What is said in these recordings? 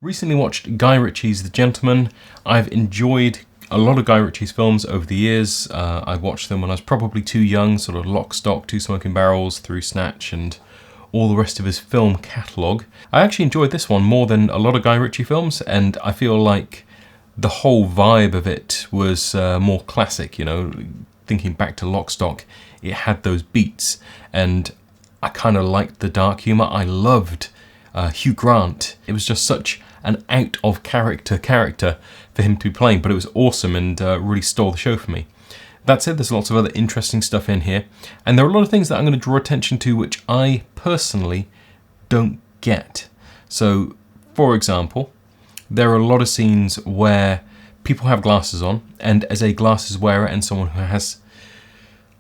Recently watched Guy Ritchie's The Genlteman. I've enjoyed a lot of Guy Ritchie's films over the years. I watched them when I was probably too young, sort of Lock, Stock, Two Smoking Barrels, through Snatch and all the rest of his film catalogue. I actually enjoyed this one more than a lot of Guy Ritchie films, and I feel like the whole vibe of it was more classic, you know, thinking back to Lock, Stock, it had those beats, and I kind of liked the dark humour. I loved Hugh Grant. It was just such an out of character for him to be playing, but it was awesome and really stole the show for me. That said, there's lots of other interesting stuff in here, and there are a lot of things that I'm going to draw attention to which I personally don't get. So, for example, there are a lot of scenes where people have glasses on, and as a glasses wearer and someone who has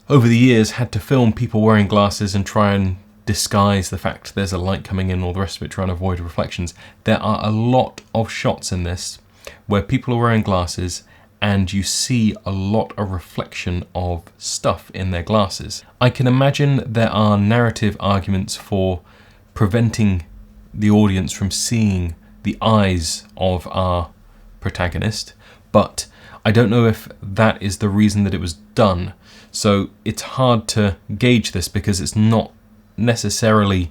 over the years had to film people wearing glasses and try and disguise the fact there's a light coming in, all the rest of it, trying to avoid reflections. There are a lot of shots in this where people are wearing glasses and you see a lot of reflection of stuff in their glasses. I can imagine there are narrative arguments for preventing the audience from seeing the eyes of our protagonist, but I don't know if that is the reason that it was done. So it's hard to gauge this because it's not necessarily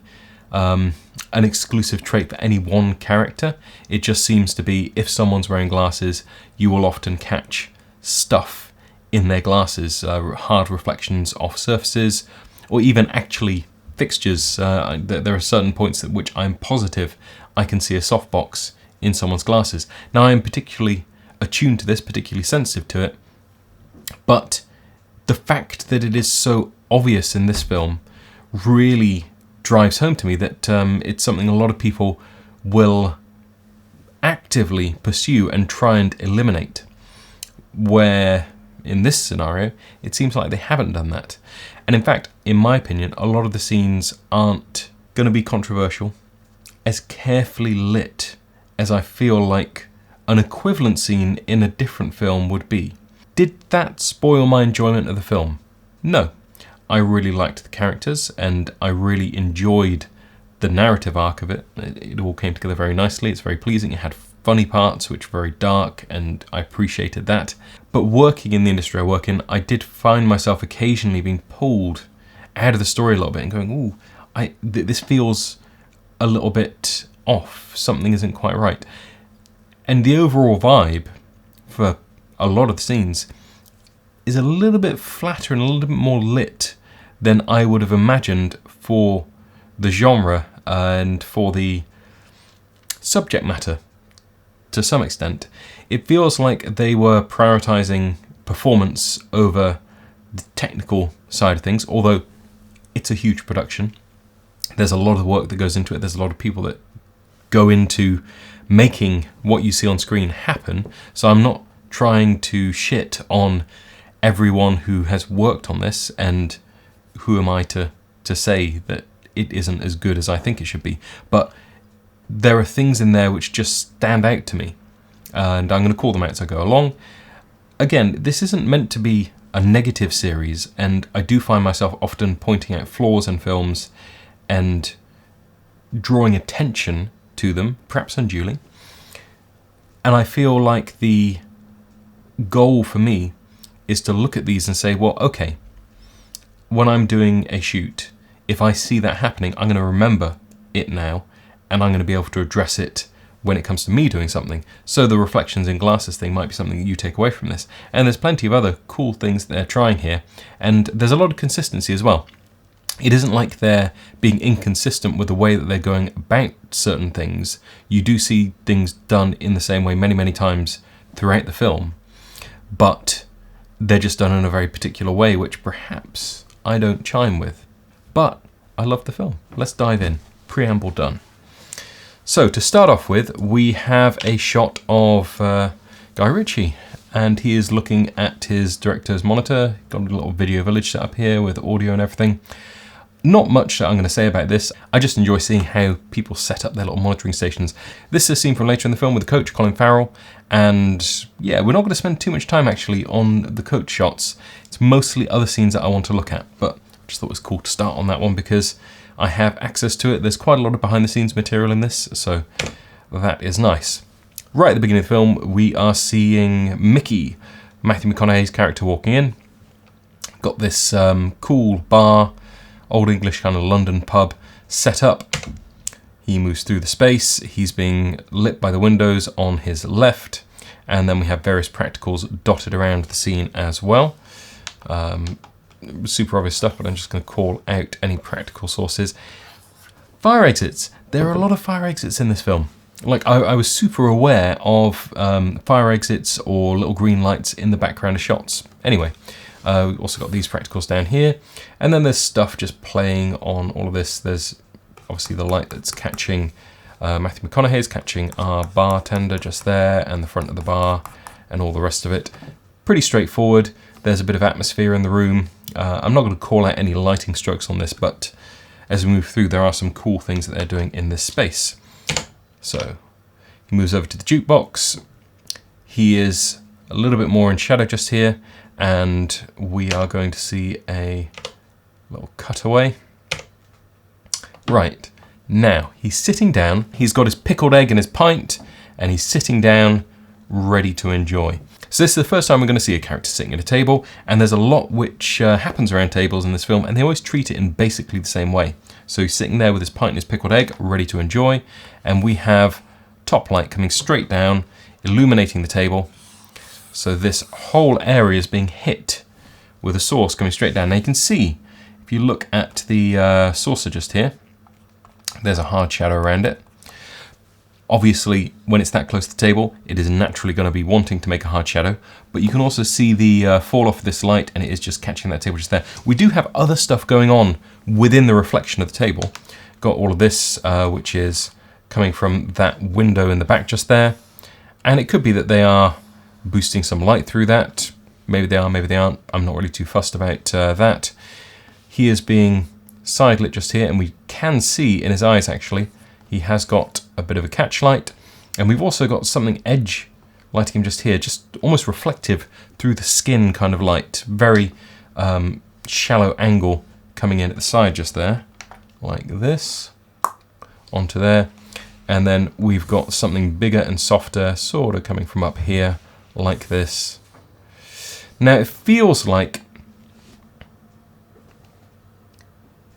an exclusive trait for any one character. It just seems to be if someone's wearing glasses, you will often catch stuff in their glasses, hard reflections off surfaces, or even actually fixtures. There are certain points at which I'm positive I can see a softbox in someone's glasses. Now, I'm particularly attuned to this, particularly sensitive to it, but the fact that it is so obvious in this film really drives home to me that it's something a lot of people will actively pursue and try and eliminate, where in this scenario it seems like they haven't done that. And in fact, in my opinion, a lot of the scenes aren't going to be controversial, as carefully lit as I feel like an equivalent scene in a different film would be. Did that spoil my enjoyment of the film? No. I really liked the characters and I really enjoyed the narrative arc of it. It all came together very nicely. It's very pleasing. It had funny parts which were very dark and I appreciated that. But working in the industry I work in, I did find myself occasionally being pulled out of the story a little bit and going, ooh, this feels a little bit off. Something isn't quite right. And the overall vibe for a lot of the scenes is a little bit flatter and a little bit more lit than I would have imagined for the genre and for the subject matter to some extent. It feels like they were prioritizing performance over the technical side of things, although it's a huge production. There's a lot of work that goes into it. There's a lot of people that go into making what you see on screen happen. So I'm not trying to shit on everyone who has worked on this, and who am I to say that it isn't as good as I think it should be. But there are things in there which just stand out to me, and I'm going to call them out as I go along. Again, this isn't meant to be a negative series, and I do find myself often pointing out flaws in films and drawing attention to them, perhaps unduly. And I feel like the goal for me is to look at these and say, well, okay, when I'm doing a shoot, if I see that happening, I'm going to remember it now, and I'm going to be able to address it when it comes to me doing something. So the reflections in glasses thing might be something that you take away from this. And there's plenty of other cool things that they're trying here, and there's a lot of consistency as well. It isn't like they're being inconsistent with the way that they're going about certain things. You do see things done in the same way many, many times throughout the film, but they're just done in a very particular way, which perhaps I don't chime with. But I love the film. Let's dive in. Preamble done. So to start off with, we have a shot of Guy Ritchie, and he is looking at his director's monitor. Got a little video village set up here with audio and everything. Not much that I'm going to say about this. I just enjoy seeing how people set up their little monitoring stations. This is a scene from later in the film with the coach, Colin Farrell. And yeah, we're not going to spend too much time actually on the coach shots. It's mostly other scenes that I want to look at. But I just thought it was cool to start on that one because I have access to it. There's quite a lot of behind the scenes material in this. So that is nice. Right at the beginning of the film, we are seeing Mickey, Matthew McConaughey's character, walking in. Got this cool bar, old English kind of London pub set up. He moves through the space. He's being lit by the windows on his left. And then we have various practicals dotted around the scene as well. Super obvious stuff, but I'm just going to call out any practical sources. Fire exits. There are a lot of fire exits in this film. Like, I was super aware of fire exits or little green lights in the background of shots. Anyway, we've also got these practicals down here. And then there's stuff just playing on all of this. There's obviously the light that's catching Matthew McConaughey is catching our bartender just there, and the front of the bar, and all the rest of it. Pretty straightforward. There's a bit of atmosphere in the room. I'm not going to call out any lighting strokes on this, but as we move through, there are some cool things that they're doing in this space. So he moves over to the jukebox. He is a little bit more in shadow just here, and we are going to see a little cutaway. Right, now he's sitting down. He's got his pickled egg and his pint, and he's sitting down ready to enjoy. So this is the first time we're going to see a character sitting at a table, and there's a lot which happens around tables in this film, and they always treat it in basically the same way. So he's sitting there with his pint and his pickled egg, ready to enjoy, and we have top light coming straight down, illuminating the table. So this whole area is being hit with a source coming straight down. Now you can see, if you look at the saucer just here, there's a hard shadow around it. Obviously, when it's that close to the table, it is naturally going to be wanting to make a hard shadow, but you can also see the fall off of this light, and it is just catching that table just there. We do have other stuff going on within the reflection of the table. Got all of this, which is coming from that window in the back just there, and it could be that they are boosting some light through that. Maybe they are, maybe they aren't. I'm not really too fussed about that. He is being side lit just here, and we can see in his eyes, actually, he has got a bit of a catch light, and we've also got something edge lighting him just here, just almost reflective through the skin kind of light. Very shallow angle coming in at the side just there, like this, onto there. And then we've got something bigger and softer, sort of coming from up here, like this. Now it feels like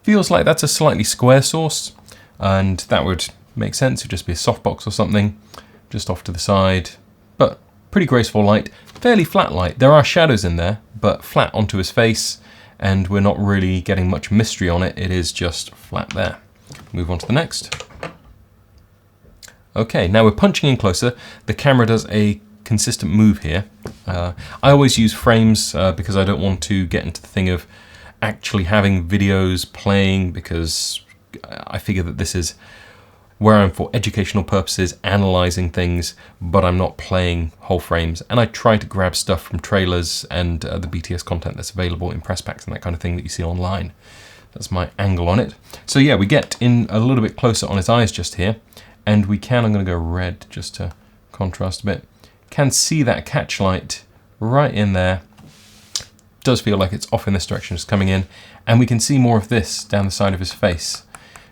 that's a slightly square source, and that would make sense. It would just be a softbox or something just off to the side, but pretty graceful light, fairly flat light. There are shadows in there, but flat onto his face, and we're not really getting much mystery on it. It is just flat there. Move on to the next. Okay, now we're punching in closer. The camera does a consistent move here. I always use frames because I don't want to get into the thing of actually having videos playing, because I figure that this is where I'm for educational purposes, analysing things, but I'm not playing whole frames. And I try to grab stuff from trailers and the BTS content that's available in press packs and that kind of thing that you see online. That's my angle on it. So yeah, we get in a little bit closer on his eyes just here, and we can, I'm going to go red just to contrast a bit, can see that catch light right in there. Does feel like it's off in this direction, just coming in, and we can see more of this down the side of his face.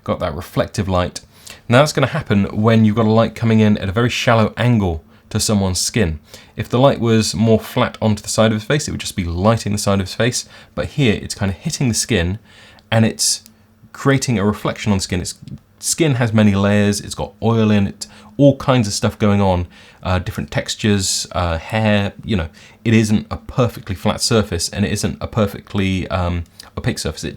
Got that reflective light. Now that's going to happen when you've got a light coming in at a very shallow angle to someone's skin. If the light was more flat onto the side of his face, it would just be lighting the side of his face, but here it's kind of hitting the skin, and it's creating a reflection on skin. Its skin has many layers, it's got oil in it, all kinds of stuff going on, different textures, hair, you know. It isn't a perfectly flat surface, and it isn't a perfectly opaque surface.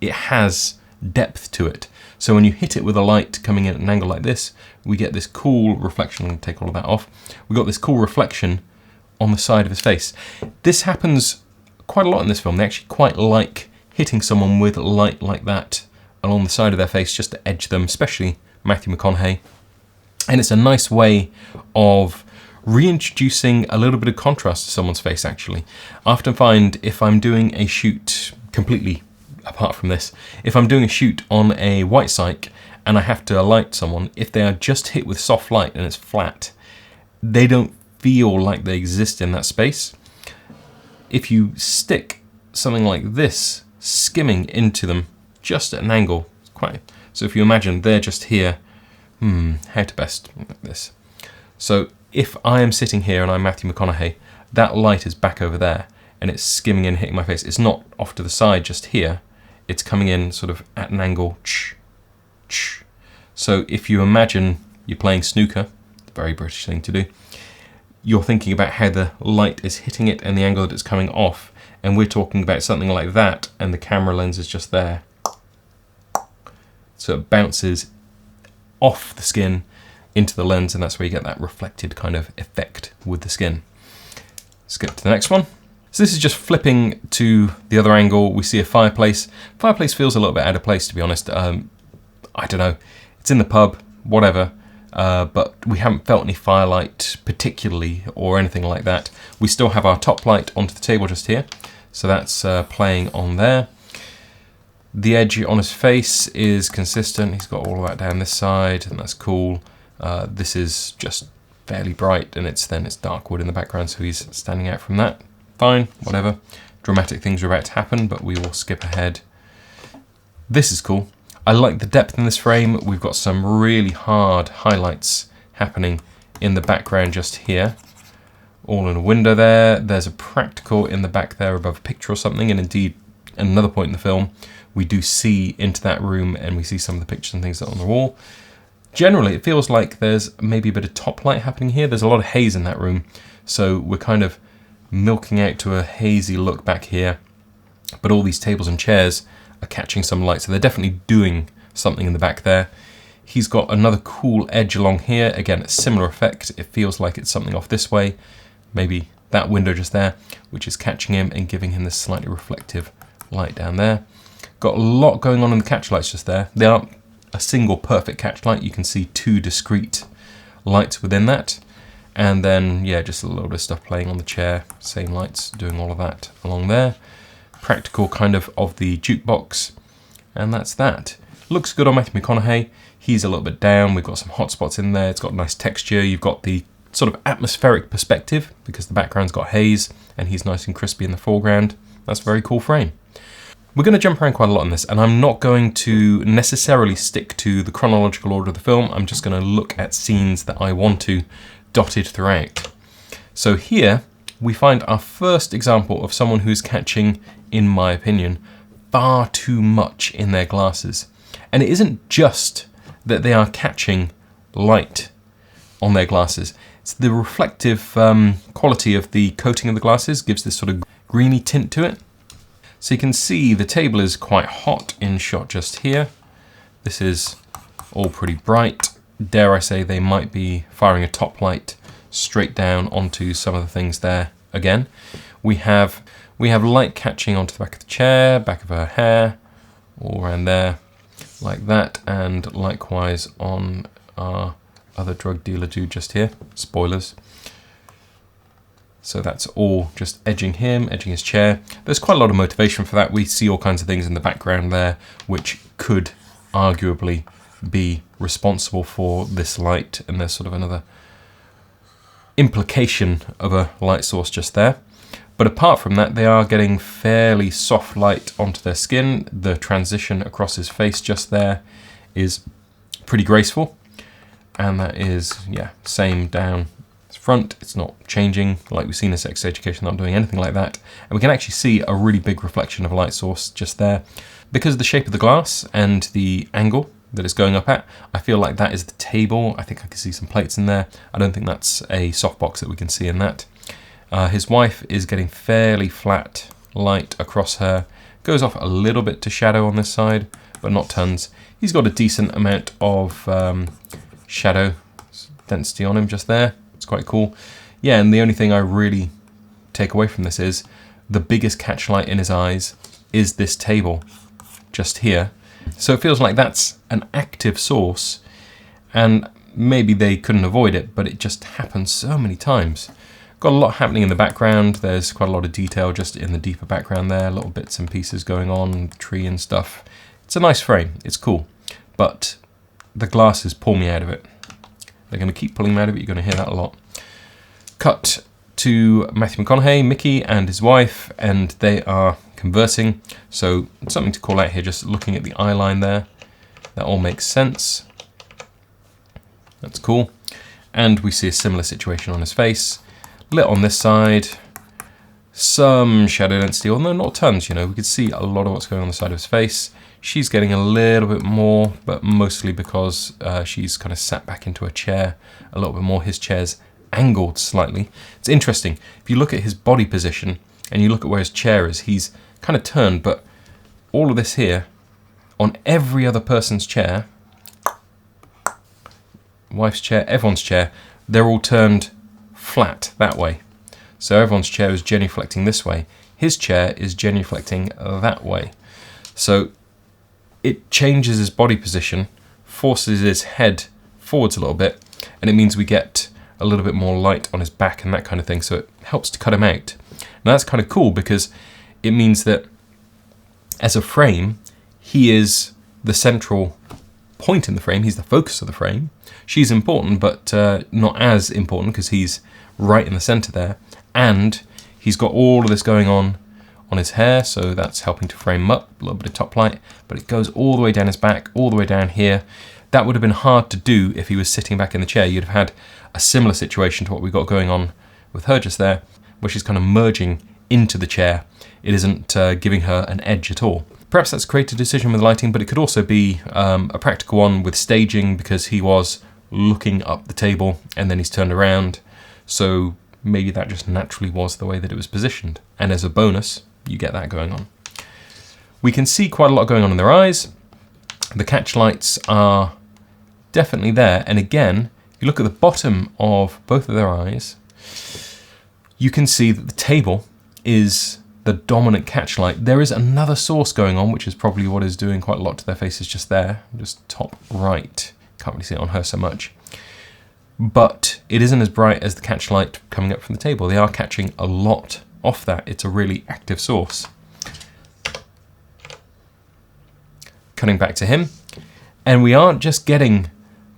It has depth to it. So when you hit it with a light coming in at an angle like this, we get this cool reflection. I'm going to take all of that off. We've got this cool reflection on the side of his face. This happens quite a lot in this film. They actually quite like hitting someone with light like that along the side of their face just to edge them, especially Matthew McConaughey. And it's a nice way of reintroducing a little bit of contrast to someone's face, actually. I often find if I'm doing a shoot completely apart from this, if I'm doing a shoot on a white cyc and I have to light someone, if they are just hit with soft light and it's flat, they don't feel like they exist in that space. If you stick something like this skimming into them just at an angle, so if you imagine they're just here how to best this. So if I am sitting here and I'm Matthew McConaughey, that light is back over there and it's skimming in, hitting my face. It's not off to the side just here. It's coming in sort of at an angle. So if you imagine you're playing snooker, very British thing to do, you're thinking about how the light is hitting it and the angle that it's coming off, and we're talking about something like that, and the camera lens is just there. So it bounces off the skin into the lens, and that's where you get that reflected kind of effect with the skin. Skip to the next one. So this is just flipping to the other angle. We see a fireplace. Fireplace feels a little bit out of place, to be honest. I don't know. It's in the pub, whatever. But we haven't felt any firelight particularly or anything like that. We still have our top light onto the table just here. So that's playing on there. The edge on his face is consistent. He's got all of that down this side, and that's cool. This is just fairly bright, and it's dark wood in the background, so he's standing out from that. Fine, whatever. Dramatic things are about to happen, but we will skip ahead. This is cool. I like the depth in this frame. We've got some really hard highlights happening in the background just here. All in a window there. There's a practical in the back there above a picture or something, and indeed, at another point in the film, we do see into that room and we see some of the pictures and things that are on the wall. Generally, it feels like there's maybe a bit of top light happening here. There's a lot of haze in that room, so we're kind of milking out to a hazy look back here, but all these tables and chairs are catching some light, so they're definitely doing something in the back there. He's got another cool edge along here. Again, it's similar effect. It feels like it's something off this way, maybe that window just there, which is catching him and giving him this slightly reflective light down there. Got a lot going on in the catch lights just there. They aren't a single perfect catch light. You can see two discrete lights within that. And then, yeah, just a little bit of stuff playing on the chair. Same lights doing all of that along there. Practical kind of the jukebox. And that's that. Looks good on Matthew McConaughey. He's a little bit down. We've got some hot spots in there. It's got nice texture. You've got the sort of atmospheric perspective because the background's got haze and he's nice and crispy in the foreground. That's a very cool frame. We're going to jump around quite a lot on this, and I'm not going to necessarily stick to the chronological order of the film. I'm just going to look at scenes that I want to dotted throughout. So here we find our first example of someone who's catching, in my opinion, far too much in their glasses. And it isn't just that they are catching light on their glasses. It's the reflective quality of the coating of the glasses gives this sort of greeny tint to it. So you can see the table is quite hot in shot just here. This is all pretty bright. Dare I say they might be firing a top light straight down onto some of the things there again. We have light catching onto the back of the chair, back of her hair, all around there like that, and likewise on our other drug dealer dude just here. Spoilers. So that's all just edging him, edging his chair. There's quite a lot of motivation for that. We see all kinds of things in the background there which could arguably be responsible for this light, and there's sort of another implication of a light source just there. But apart from that, they are getting fairly soft light onto their skin. The transition across his face just there is pretty graceful. And that is, yeah, same down front. It's not changing like we've seen in Sex Education, not doing anything like that. And we can actually see a really big reflection of a light source just there. Because of the shape of the glass and the angle that it's going up at, I feel like that is the table. I think I can see some plates in there. I don't think that's a softbox that we can see in that. His wife is getting fairly flat light across her. Goes off a little bit to shadow on this side, but not tons. He's got a decent amount of shadow density on him just there. It's quite cool. Yeah, and the only thing I really take away from this is the biggest catchlight in his eyes is this table just here. So it feels like that's an active source, and maybe they couldn't avoid it, but it just happens so many times. Got a lot happening in the background. There's quite a lot of detail just in the deeper background there, little bits and pieces going on, tree and stuff. It's a nice frame, it's cool, but the glasses pull me out of it. They're going to keep pulling me out of it, you're going to hear that a lot. Cut to Matthew McConaughey, Mickey and his wife, and they are conversing. So something to call out here, just looking at the eye line there. That all makes sense. That's cool. And we see a similar situation on his face. Lit on this side. Some shadow density, although not tons, you know. We could see a lot of what's going on the side of his face. She's getting a little bit more, but mostly because she's kind of sat back into a chair a little bit more. His chair's angled slightly. It's interesting. If you look at his body position and you look at where his chair is, he's kind of turned, but all of this here, on every other person's chair, wife's chair, everyone's chair, they're all turned flat that way. So everyone's chair is genuflecting this way. His chair is genuflecting that way. So it changes his body position, forces his head forwards a little bit, and it means we get a little bit more light on his back and that kind of thing, so it helps to cut him out. Now that's kind of cool because it means that as a frame, he is the central point in the frame, he's the focus of the frame. She's important, but not as important because he's right in the center there. And he's got all of this going on his hair, so that's helping to frame him up, a little bit of top light, but it goes all the way down his back, all the way down here. That would have been hard to do if he was sitting back in the chair. You'd have had a similar situation to what we got going on with her just there, where she's kind of merging into the chair. It isn't giving her an edge at all. Perhaps that's a creative decision with lighting, but it could also be a practical one with staging because he was looking up the table and then he's turned around. So maybe that just naturally was the way that it was positioned. And as a bonus, you get that going on. We can see quite a lot going on in their eyes. The catch lights are definitely there. And again, if you look at the bottom of both of their eyes, you can see that the table is the dominant catch light. There is another source going on, which is probably what is doing quite a lot to their faces just there, just top right. Can't really see it on her so much. But it isn't as bright as the catch light coming up from the table. They are catching a lot off that. It's a really active source. Cutting back to him. And we aren't just getting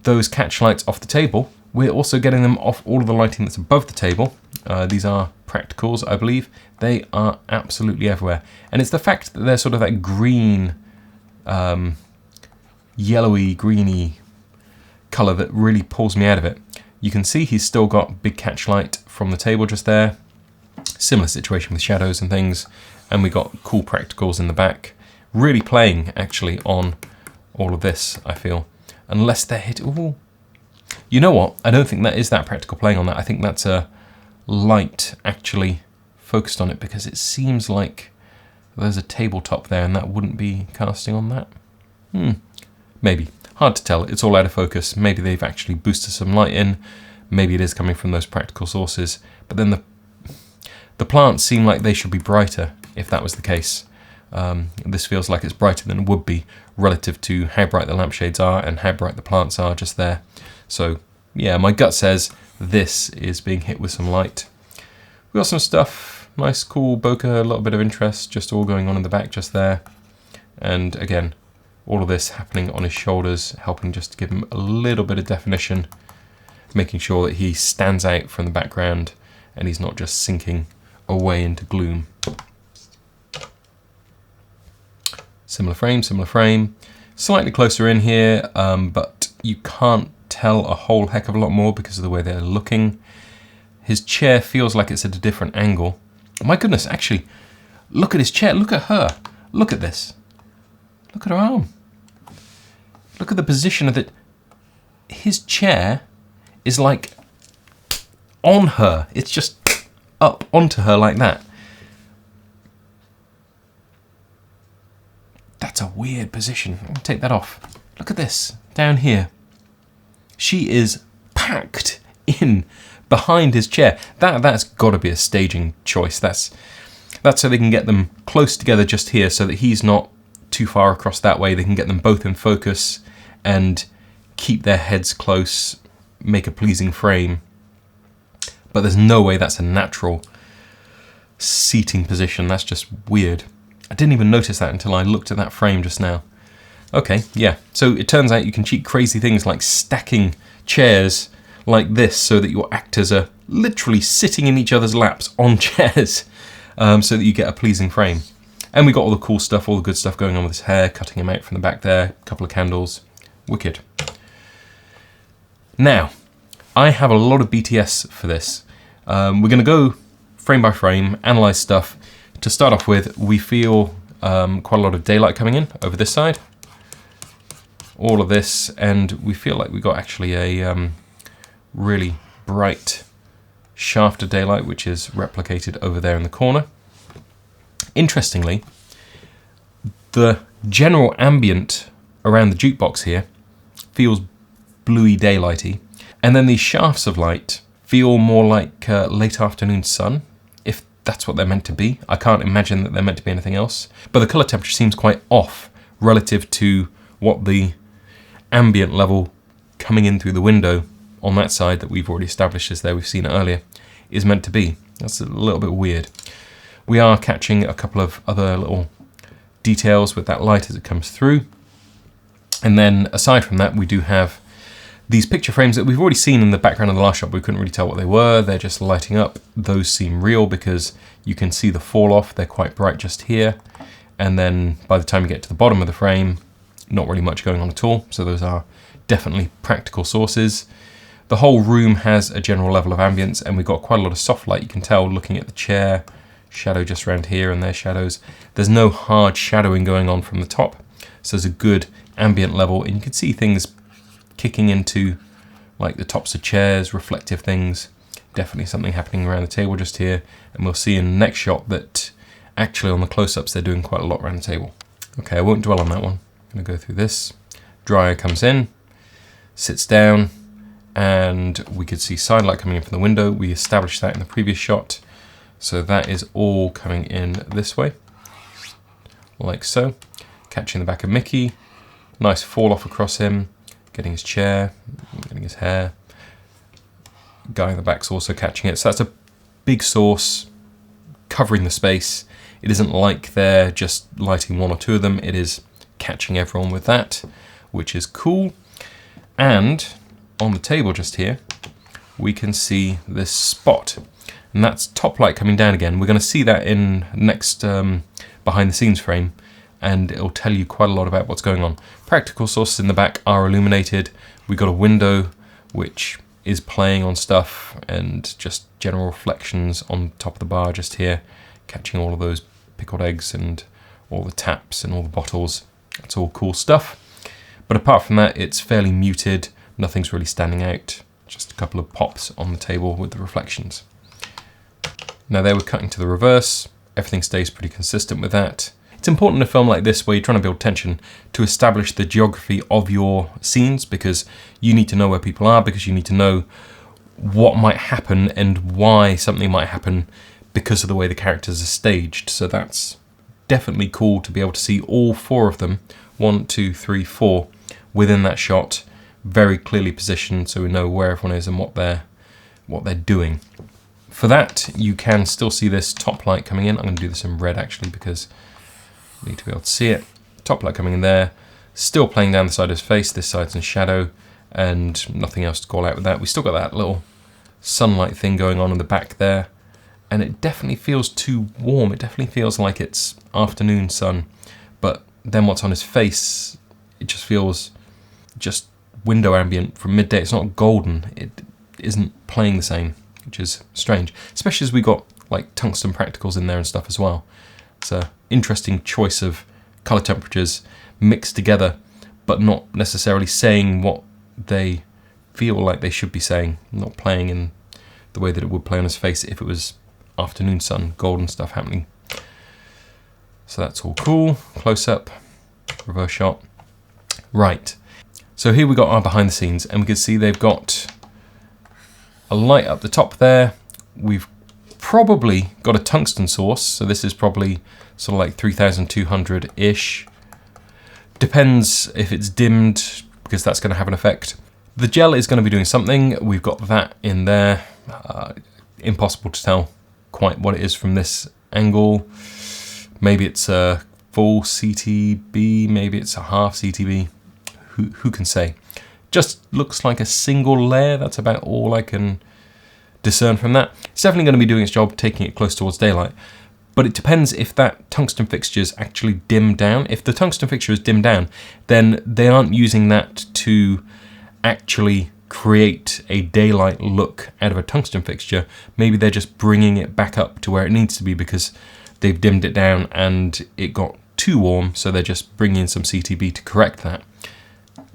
those catch lights off the table, we're also getting them off all of the lighting that's above the table. These are practicals, I believe. They are absolutely everywhere. And it's the fact that they're sort of that green, yellowy, greeny colour that really pulls me out of it. You can see he's still got big catch light from the table just there. Similar situation with shadows and things. And we got cool practicals in the back. Really playing, actually, on all of this, I feel. Unless they're hit... Ooh. You know what? I don't think that is that practical playing on that. I think that's a light actually focused on it because it seems like there's a tabletop there and that wouldn't be casting on that. Maybe. Hard to tell. It's all out of focus. Maybe they've actually boosted some light in. Maybe it is coming from those practical sources. But then the plants seem like they should be brighter if that was the case. This feels like it's brighter than it would be relative to how bright the lampshades are and how bright the plants are just there. So yeah, my gut says this is being hit with some light. We got some stuff, nice cool bokeh, a little bit of interest, just all going on in the back just there. And again, all of this happening on his shoulders, helping just to give him a little bit of definition, making sure that he stands out from the background and he's not just sinking away into gloom. Similar frame, slightly closer in here, but you can't tell a whole heck of a lot more because of the way they're looking. His chair feels like it's at a different angle. My goodness, actually, look at his chair, look at her, look at this. Look at her arm. Look at the position of it. His chair is like on her. It's just up onto her like that. That's a weird position. I'm going to take that off. Look at this, down here. She is packed in behind his chair. That's got to be a staging choice. That's so they can get them close together just here so that he's not too far across that way. They can get them both in focus and keep their heads close, make a pleasing frame. But there's no way that's a natural seating position. That's just weird. I didn't even notice that until I looked at that frame just now. Okay, yeah. So it turns out you can cheat crazy things like stacking chairs like this so that your actors are literally sitting in each other's laps on chairs so that you get a pleasing frame. And we got all the cool stuff, all the good stuff going on with his hair, cutting him out from the back there, a couple of candles. Wicked. Now, I have a lot of BTS for this. We're going to go frame by frame, analyze stuff. To start off with, we feel quite a lot of daylight coming in over this side. All of this, and we feel like we got actually a really bright shaft of daylight, which is replicated over there in the corner. Interestingly, the general ambient around the jukebox here feels bluey daylighty, and then these shafts of light feel more like late afternoon sun, if that's what they're meant to be. I can't imagine that they're meant to be anything else, but the color temperature seems quite off relative to what the ambient level coming in through the window on that side that we've already established is there, we've seen it earlier, is meant to be. That's a little bit weird. We are catching a couple of other little details with that light as it comes through. And then aside from that, we do have these picture frames that we've already seen in the background of the last shot, but we couldn't really tell what they were. They're just lighting up. Those seem real because you can see the fall off. They're quite bright just here. And then by the time you get to the bottom of the frame, not really much going on at all. So those are definitely practical sources. The whole room has a general level of ambience, and we've got quite a lot of soft light. You can tell looking at the chair, shadow just around here and their shadows. There's no hard shadowing going on from the top. So there's a good ambient level, and you can see things kicking into like the tops of chairs, reflective things. Definitely something happening around the table just here. And we'll see in the next shot that actually on the close-ups, they're doing quite a lot around the table. Okay, I won't dwell on that one. I'm gonna go through this. Dryer comes in, sits down, and we could see side light coming in from the window. We established that in the previous shot. So that is all coming in this way, like so. Catching the back of Mickey, nice fall off across him, getting his chair, getting his hair. Guy in the back's also catching it. So that's a big source covering the space. It isn't like they're just lighting one or two of them. It is catching everyone with that, which is cool. And on the table just here, we can see this spot. And that's top light coming down again. We're going to see that in next behind the scenes frame, and it'll tell you quite a lot about what's going on. Practical sources in the back are illuminated. We've got a window which is playing on stuff, and just general reflections on top of the bar just here, catching all of those pickled eggs and all the taps and all the bottles. That's all cool stuff. But apart from that, it's fairly muted. Nothing's really standing out. Just a couple of pops on the table with the reflections. Now there we're cutting to the reverse. Everything stays pretty consistent with that. It's important in a film like this where you're trying to build tension to establish the geography of your scenes, because you need to know where people are, because you need to know what might happen and why something might happen because of the way the characters are staged. So that's definitely cool to be able to see all four of them, 1, 2, 3, 4, within that shot, very clearly positioned so we know where everyone is and what they're doing. For that, you can still see this top light coming in. I'm going to do this in red actually because I need to be able to see it. Top light coming in there, still playing down the side of his face. This side's in shadow, and nothing else to call out with that. We still got that little sunlight thing going on in the back there, and it definitely feels too warm. It definitely feels like it's afternoon sun, but then what's on his face, it just feels just window ambient from midday. It's not golden. It isn't playing the same, which is strange, especially as we got like tungsten practicals in there and stuff as well. It's an interesting choice of color temperatures mixed together, but not necessarily saying what they feel like they should be saying, not playing in the way that it would play on his face if it was afternoon sun, golden stuff happening. So that's all cool. Close up, reverse shot. Right, so here we got our behind the scenes, and we can see they've got a light up the top there. We've probably got a tungsten source, so this is probably sort of like 3200-ish. Depends if it's dimmed, because that's going to have an effect. The gel is going to be doing something. We've got that in there. Impossible to tell quite what it is from this angle. Maybe it's a full CTB, maybe it's a half CTB. Who can say? Just looks like a single layer. That's about all I can discern from that. It's definitely going to be doing its job, taking it close towards daylight. But it depends if that tungsten fixture is actually dimmed down. If the tungsten fixture is dimmed down, then they aren't using that to actually create a daylight look out of a tungsten fixture, maybe they're just bringing it back up to where it needs to be because they've dimmed it down and it got too warm, so they're just bringing in some CTB to correct that.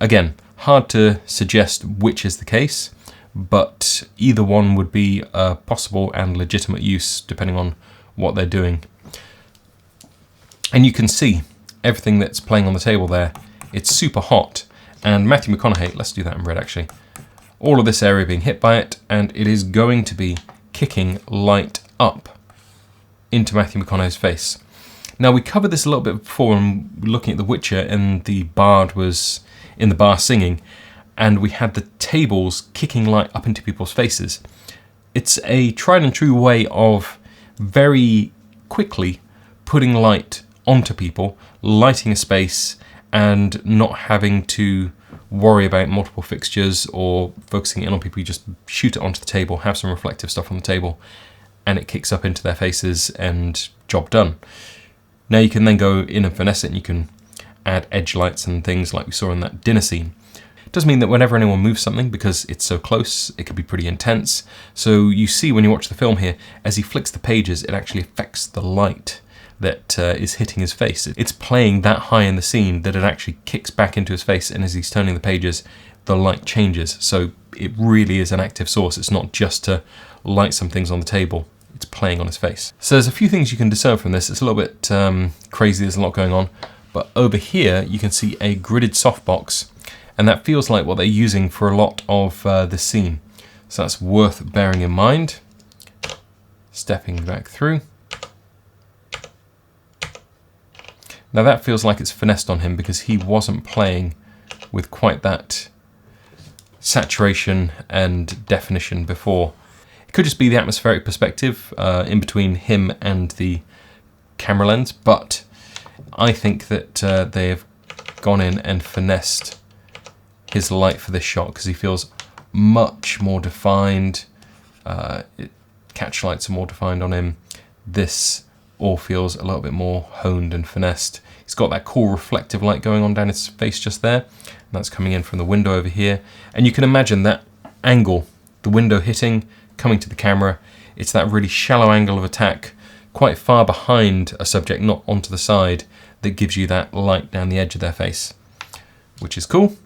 Again, hard to suggest which is the case, but either one would be a possible and legitimate use depending on what they're doing. And you can see everything that's playing on the table there. It's super hot, and Matthew McConaughey, let's do that in red actually, all of this area being hit by it, and it is going to be kicking light up into Matthew McConaughey's face. Now, we covered this a little bit before when looking at The Witcher, and the bard was in the bar singing, and we had the tables kicking light up into people's faces. It's a tried and true way of very quickly putting light onto people, lighting a space, and not having to worry about multiple fixtures or focusing in on people. You just shoot it onto the table, have some reflective stuff on the table, and it kicks up into their faces, and job done. Now you can then go in and finesse it, and you can add edge lights and things like we saw in that dinner scene. It does mean that whenever anyone moves something, because it's so close, it can be pretty intense. So you see when you watch the film here, as he flicks the pages, it actually affects the light that is hitting his face. It's playing that high in the scene that it actually kicks back into his face, and as he's turning the pages, the light changes. So it really is an active source. It's not just to light some things on the table. It's playing on his face. So there's a few things you can discern from this. It's a little bit crazy, there's a lot going on. But over here, you can see a gridded softbox, and that feels like what they're using for a lot of the scene. So that's worth bearing in mind. Stepping back through. Now that feels like it's finessed on him because he wasn't playing with quite that saturation and definition before. It could just be the atmospheric perspective in between him and the camera lens, but I think that they have gone in and finessed his light for this shot because he feels much more defined. Catch lights are more defined on him. This all feels a little bit more honed and finessed. He's got that cool reflective light going on down his face just there, and that's coming in from the window over here. And you can imagine that angle, the window hitting, coming to the camera. It's that really shallow angle of attack, quite far behind a subject, not onto the side, that gives you that light down the edge of their face, which is cool.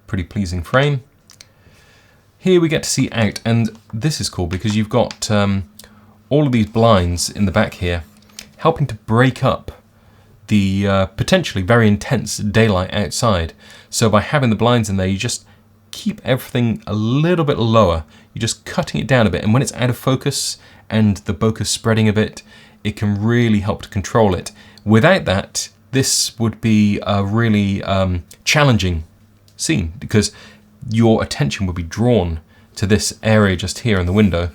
Pretty pleasing frame. Here we get to see out, and this is cool because you've got all of these blinds in the back here helping to break up the potentially very intense daylight outside. So by having the blinds in there, you just keep everything a little bit lower. You're just cutting it down a bit, and when it's out of focus and the bokeh's spreading a bit, it can really help to control it. Without that, this would be a really challenging scene because your attention would be drawn to this area just here in the window,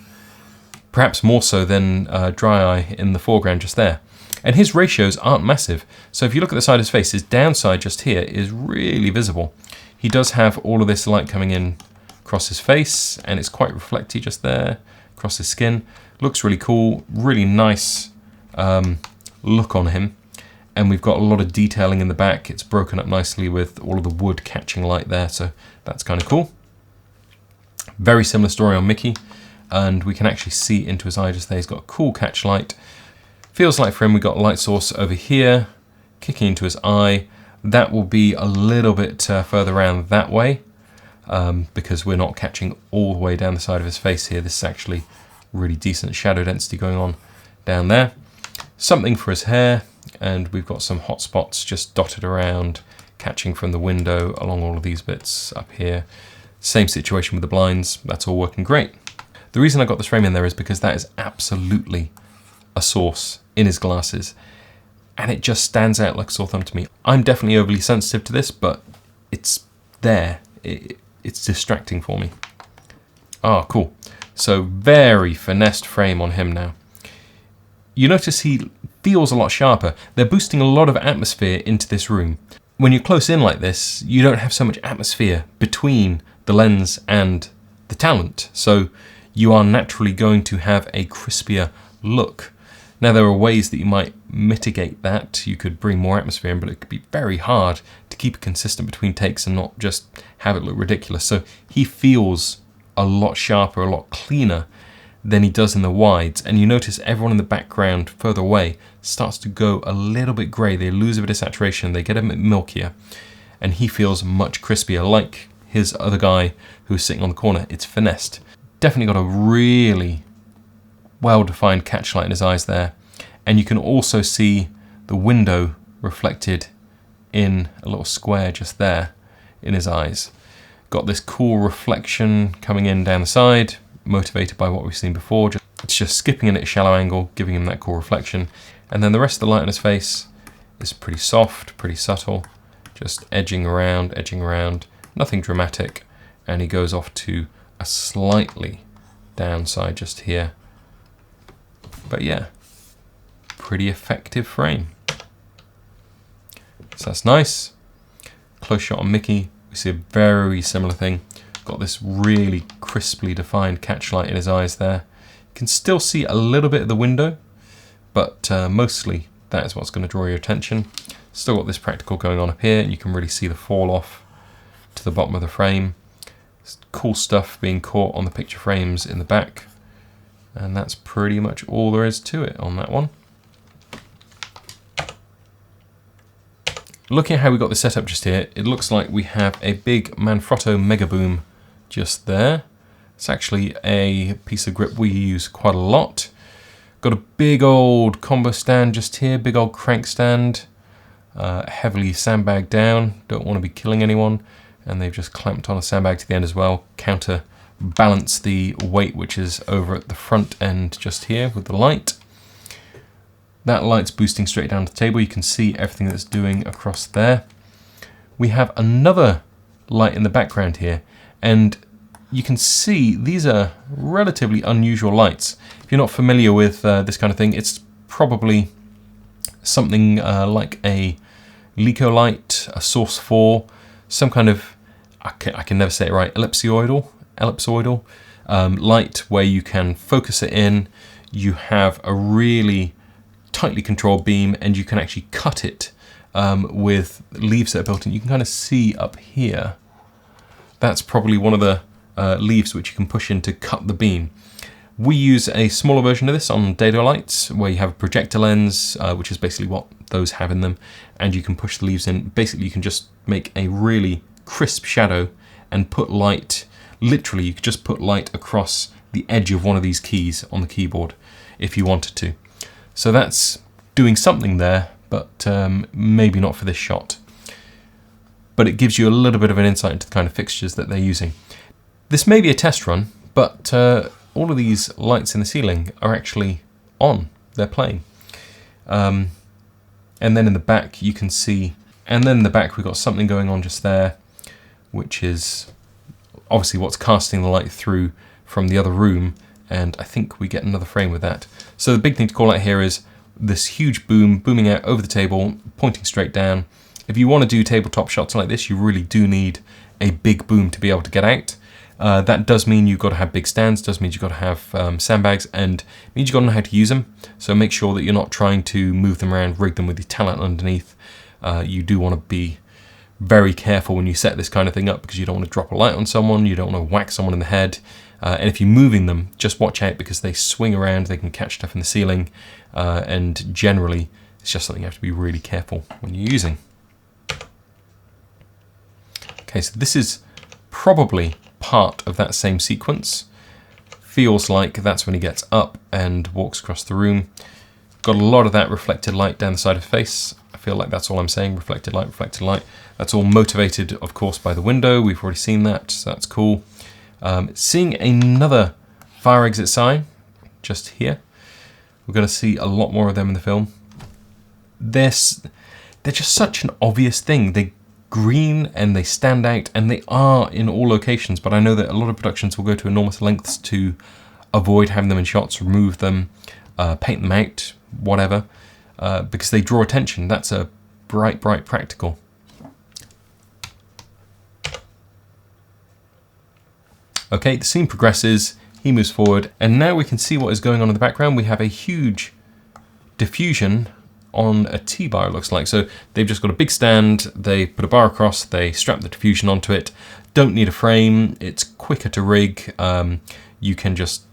perhaps more so than dry eye in the foreground just there. And his ratios aren't massive, so if you look at the side of his face, his downside just here is really visible. He does have all of this light coming in across his face, and it's quite reflecty just there across his skin. Looks really cool, really nice look on him. And we've got a lot of detailing in the back. It's broken up nicely with all of the wood catching light there, so that's kind of cool. Very similar story on Mickey, and we can actually see into his eye just there. He's got a cool catch light. Feels like for him we've got a light source over here, kicking into his eye. That will be a little bit further around that way, because we're not catching all the way down the side of his face here. This is actually really decent shadow density going on down there. Something for his hair, and we've got some hot spots just dotted around, catching from the window along all of these bits up here. Same situation with the blinds, that's all working great. The reason I got this frame in there is because that is absolutely a source in his glasses, and it just stands out like a sore thumb to me. I'm definitely overly sensitive to this, but it's there. It's distracting for me. Ah, cool. So very finessed frame on him now. You notice he feels a lot sharper. They're boosting a lot of atmosphere into this room. When you're close in like this, you don't have so much atmosphere between the lens and the talent, so you are naturally going to have a crispier look. Now there are ways that you might mitigate that. You could bring more atmosphere in, but it could be very hard to keep it consistent between takes and not just have it look ridiculous. So he feels a lot sharper, a lot cleaner than he does in the wides. And you notice everyone in the background further away starts to go a little bit grey. They lose a bit of saturation, they get a bit milkier, and he feels much crispier, like his other guy who's sitting on the corner. It's finessed. Definitely got a really well-defined catchlight in his eyes there. And you can also see the window reflected in a little square just there in his eyes. Got this cool reflection coming in down the side, motivated by what we've seen before. It's just skipping in at a shallow angle, giving him that cool reflection. And then the rest of the light on his face is pretty soft, pretty subtle, just edging around, nothing dramatic. And he goes off to a slightly downside just here. But yeah, pretty effective frame. So that's nice. Close shot on Mickey, we see a very similar thing. Got this really crisply defined catchlight in his eyes there. You can still see a little bit of the window, but mostly that is what's going to draw your attention. Still got this practical going on up here, and you can really see the fall off to the bottom of the frame. Cool stuff being caught on the picture frames in the back. And that's pretty much all there is to it on that one. Looking at how we got this set up just here, it looks like we have a big Manfrotto Mega Boom just there. It's actually a piece of grip we use quite a lot. Got a big old combo stand just here, big old crank stand, heavily sandbagged down, don't want to be killing anyone. And they've just clamped on a sandbag to the end as well, counterbalance the weight which is over at the front end just here with the light. That light's boosting straight down to the table. You can see everything that's doing across there. We have another light in the background here, and you can see these are relatively unusual lights. If you're not familiar with this kind of thing, it's probably something like a Lico light, a Source 4, some kind of, I can never say it right, ellipsoidal light where you can focus it in. You have a really tightly controlled beam, and you can actually cut it with leaves that are built in. You can kind of see up here, that's probably one of the leaves which you can push in to cut the beam. We use a smaller version of this on dado lights, where you have a projector lens, which is basically what those have in them, and you can push the leaves in. Basically, you can just make a really crisp shadow and put light, literally you could just put light across the edge of one of these keys on the keyboard if you wanted to. So that's doing something there, but maybe not for this shot. But it gives you a little bit of an insight into the kind of fixtures that they're using. This may be a test run, but all of these lights in the ceiling are actually on, they're playing. And then in the back you can see, and then in the back we've got something going on just there, which is obviously what's casting the light through from the other room, and I think we get another frame with that. So the big thing to call out here is this huge boom booming out over the table, pointing straight down. If you want to do tabletop shots like this, you really do need a big boom to be able to get out. That does mean you've got to have big stands, does mean you've got to have sandbags, and means you've got to know how to use them. So make sure that you're not trying to move them around, rig them with your talent underneath. You do want to be very careful when you set this kind of thing up, because you don't want to drop a light on someone, you don't want to whack someone in the head. And if you're moving them, just watch out, because they swing around, they can catch stuff in the ceiling, and generally it's just something you have to be really careful when you're using. Okay, so this is probably part of that same sequence. Feels like that's when he gets up and walks across the room. Got a lot of that reflected light down the side of his face. I feel like that's all I'm saying, reflected light, reflected light. That's all motivated, of course, by the window. We've already seen that, so that's cool. Seeing another fire exit sign just here. We're going to see a lot more of them in the film. They're just such an obvious thing. They're green and they stand out, and they are in all locations, but I know that a lot of productions will go to enormous lengths to avoid having them in shots, remove them, paint them out, whatever, because they draw attention. That's a bright practical. Okay, the scene progresses, he moves forward, and now we can see what is going on in the background. We have a huge diffusion on a T-bar, it looks like. So they've just got a big stand, they put a bar across, they strap the diffusion onto it. Don't need a frame, it's quicker to rig. You can just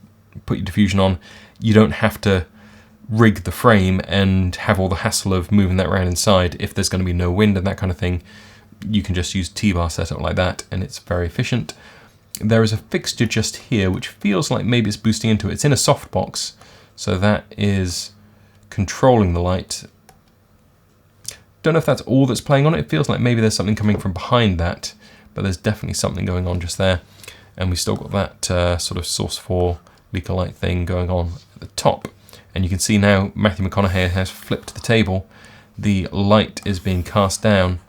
put your diffusion on. You don't have to rig the frame and have all the hassle of moving that around inside. If there's going to be no wind and that kind of thing, you can just use T-bar setup like that, and it's very efficient. There is a fixture just here which feels like maybe it's boosting into it. It's in a softbox, so that is controlling the light. Don't know if that's all that's playing on it. It feels like maybe there's something coming from behind that, but there's definitely something going on just there. And we've still got that sort of source 4 leaker light thing going on at the top. And you can see now Matthew McConaughey has flipped the table. The light is being cast down,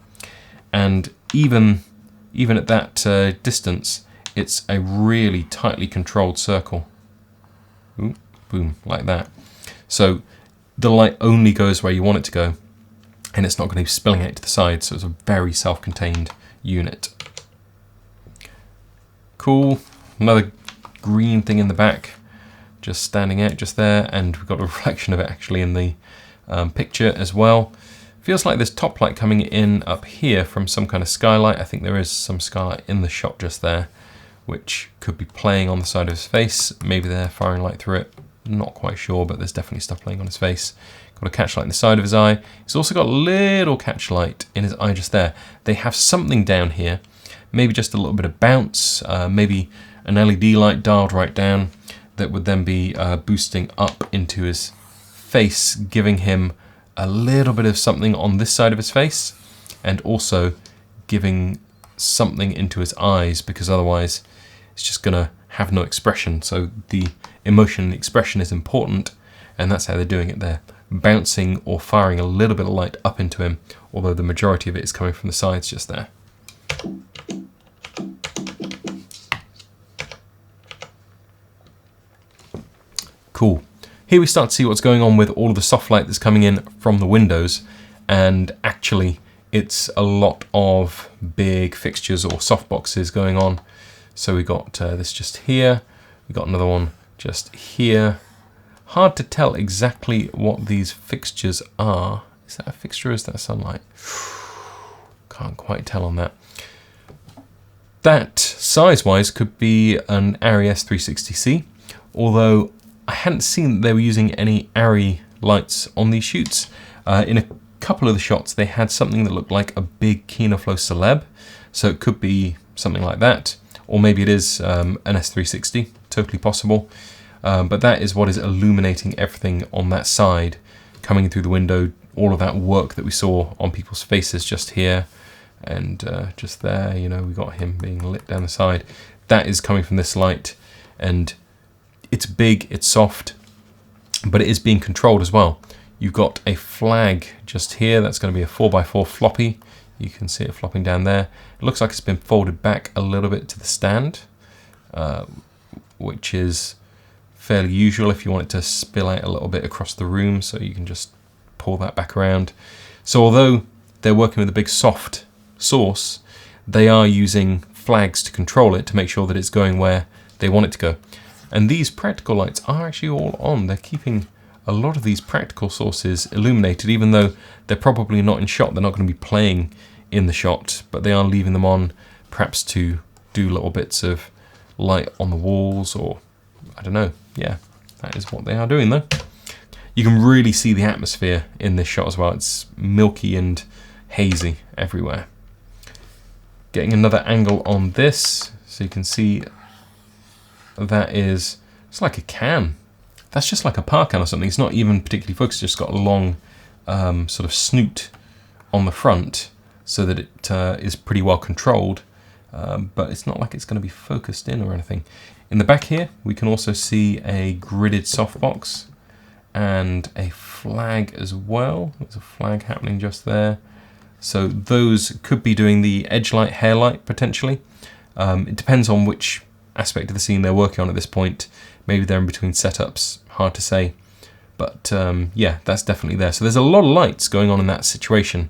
and even at that distance, it's a really tightly controlled circle. Ooh, boom, like that. So the light only goes where you want it to go, and it's not going to be spilling out to the side, so it's a very self-contained unit. Cool. Another green thing in the back, just standing out just there, and we've got a reflection of it actually in the picture as well. Feels like there's top light coming in up here from some kind of skylight. I think there is some skylight in the shot just there, which could be playing on the side of his face. Maybe they're firing light through it. Not quite sure, but there's definitely stuff playing on his face. Got a catch light in the side of his eye. He's also got a little catch light in his eye just there. They have something down here, maybe just a little bit of bounce, maybe an LED light dialed right down that would then be boosting up into his face, giving him a little bit of something on this side of his face, and also giving something into his eyes, because otherwise it's just gonna have no expression. So the emotion and the expression is important, and that's how they're doing it there. Bouncing or firing a little bit of light up into him, although the majority of it is coming from the sides just there. Cool. Here we start to see what's going on with all of the soft light that's coming in from the windows, and actually it's a lot of big fixtures or soft boxes going on. So we got this just here, we got another one just here. Hard to tell exactly what these fixtures are. Is that a fixture or is that sunlight? Can't quite tell on that. That size-wise could be an Arri S360C, although I hadn't seen that they were using any Arri lights on these shoots. In a couple of the shots they had something that looked like a big Kinoflow Celeb, so it could be something like that, or maybe it is an S360, totally possible. But that is what is illuminating everything on that side, coming in through the window, all of that work that we saw on people's faces just here and just there. You know, we got him being lit down the side. That is coming from this light, and it's big, it's soft, but it is being controlled as well. You've got a flag just here, that's going to be a 4x4 floppy. You can see it flopping down there. It looks like it's been folded back a little bit to the stand, which is fairly usual if you want it to spill out a little bit across the room, so you can just pull that back around. So although they're working with a big soft source, they are using flags to control it to make sure that it's going where they want it to go. And these practical lights are actually all on. They're keeping a lot of these practical sources illuminated, even though they're probably not in shot. They're not going to be playing in the shot, but they are leaving them on, perhaps to do little bits of light on the walls, or I don't know. Yeah, that is what they are doing though. You can really see the atmosphere in this shot as well. It's milky and hazy everywhere. Getting another angle on this, so you can see that is, it's like a can. That's just like a par can or something. It's not even particularly focused, it's just got a long sort of snoot on the front so that it is pretty well controlled, but it's not like it's going to be focused in or anything. In the back here, we can also see a gridded softbox and a flag as well. There's a flag happening just there. So those could be doing the edge light, hair light potentially. It depends on which aspect of the scene they're working on at this point. Maybe they're in between setups, hard to say. But yeah, that's definitely there. So there's a lot of lights going on in that situation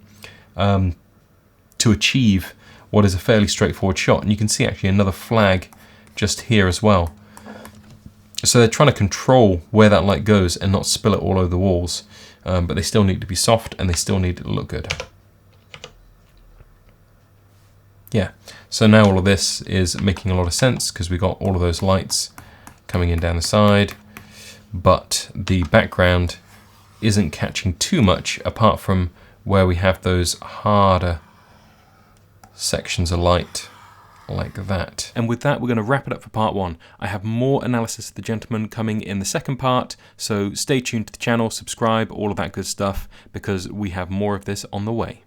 to achieve what is a fairly straightforward shot. And you can see actually another flag just here as well. So they're trying to control where that light goes and not spill it all over the walls. but they still need to be soft and they still need to look good. Yeah, so now all of this is making a lot of sense because we got all of those lights coming in down the side, but the background isn't catching too much apart from where we have those harder sections of light like that. And with that, we're going to wrap it up for part one. I have more analysis of the Genlteman coming in the second part, so stay tuned to the channel, subscribe, all of that good stuff, because we have more of this on the way.